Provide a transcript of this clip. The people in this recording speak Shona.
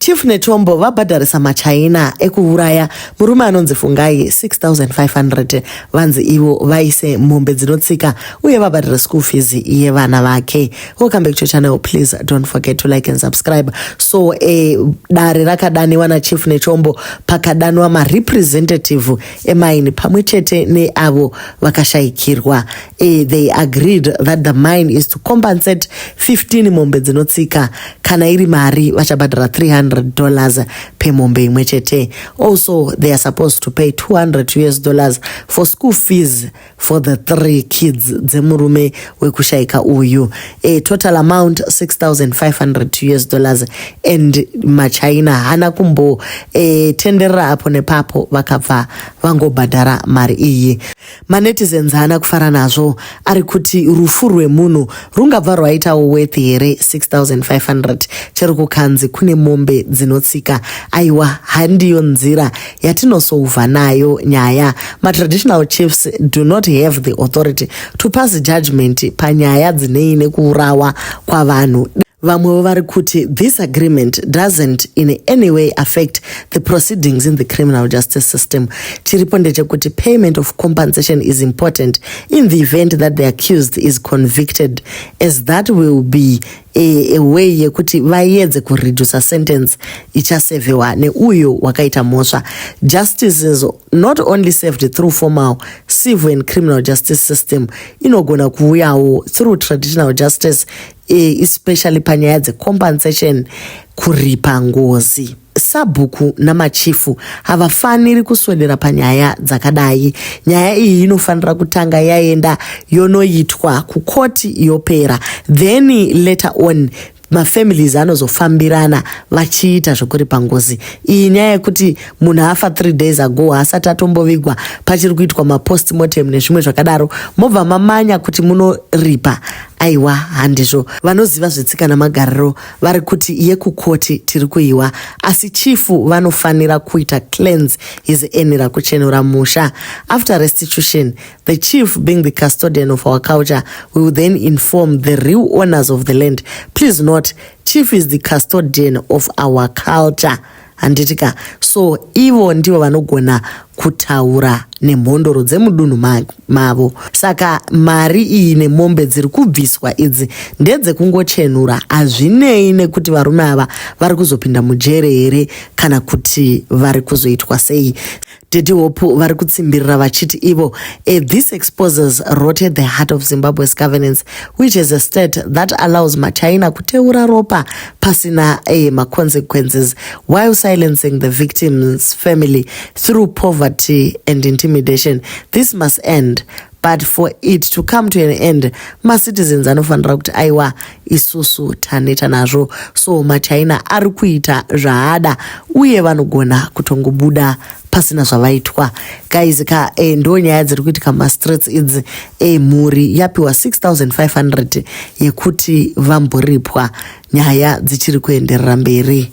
Chief Nechombo vabhadharisa maChina ekuuraya murume anonzi Fungai 6,500 vanzi ivo vaise mombe dzinotsika uye vabhadhara school fees yevana vake. Welcome back to your channel. Please don't forget to like and subscribe. So dare rakadaniwa na Chief Nechombo pakadanwa representative emaini pamwechete neavo vakashaikirwa. They agreed that the mine is to compensate 15 mombe dzinotsika kana iri mari vachabhadhara $300 per mombe imwechete. Also, they are supposed to pay $200 for school fees for the 3 kids dzemurume wekushaika uyu. A total amount $6,500 and maChina hana kumbo tendera apo nepapo vakabva vangobhadhara mari iyi. Manetizens hana kufara nazvo ari kuti rufu rwemunhu rungabva rwaitawo worth here 6,500 chero kukanzi kune mombe dzinotsika. Aiwa, handiyo nzira yatinosouva nayo nyaya. Traditional chiefs do not have the authority to pass judgment panyaya dzineine kuurawa kwavanhu. Vamwe vari kuti this agreement doesn't in any way affect the proceedings in the criminal justice system. Chiripo ndechekuti payment of compensation is important in the event that the accused is convicted, as that will be a way yekuti vaedze kureduce sentence ichasevewa neuyo wakaita mhosva. Justice is not only served through formal civil and criminal justice system, inogona kuuyawo through traditional justice, especially panyaya dzecompensation, kuripa ngozi. Sabhuku namachifu havafaniri kuswedera panyaya dzakadai. Nyaya iyi inofanira kutanga yaenda yonoitwa kukoti yopera, then later on mafamilies anozofambirana vachiita zvekuripa ngozi. Iyi nyaya yekuti munhu afa 3 days ago asati atombovigwa pachiri kuitwa mapostmortem nezvimwe zvakadaro mobva mamanya kuti munoripa. Aiwa, handizvo. Vanoziva zvetsika namagariro vari kuti yekukoti tiri kuiwa, asi chifu vanofanira kuita cleanse his enera kuchenura musha. After restitution, the chief, being the custodian of our culture, will then inform the real owners of the land. Please note, chief is the custodian of our culture. Handitika. So ivo ndivo vanogona kutaura nemhondoro dzemudunhu mavo. Saka mari iyi nemombe dziri kubviswa idzi ndedze kungochenura. Hazvinei nekuti varume ava vari kuzopinda mujere here kana kuti vari kuzoitwa sei. Daddy Hope vari kutsimbirira vachiti ivo, this exposes rotted the heart of Zimbabwe's governance, which is a state that allows maChina kuteura ropa pasina consequences while silencing the victim's family through poverty and intimidation. This must end. But for it to come to an end, citizens anofanira kuti aiwa isusu taneta nazvo. So maChina ari kuita zvaada uye vanogona kutongobuda pasina zvavaitwa. Guys, ndo nyaya dziri kuitika mastreets idzi. Mhuri yapiwa 6,500 yekuti vamboripwa, nyaya dzichiri kuenderera mberi.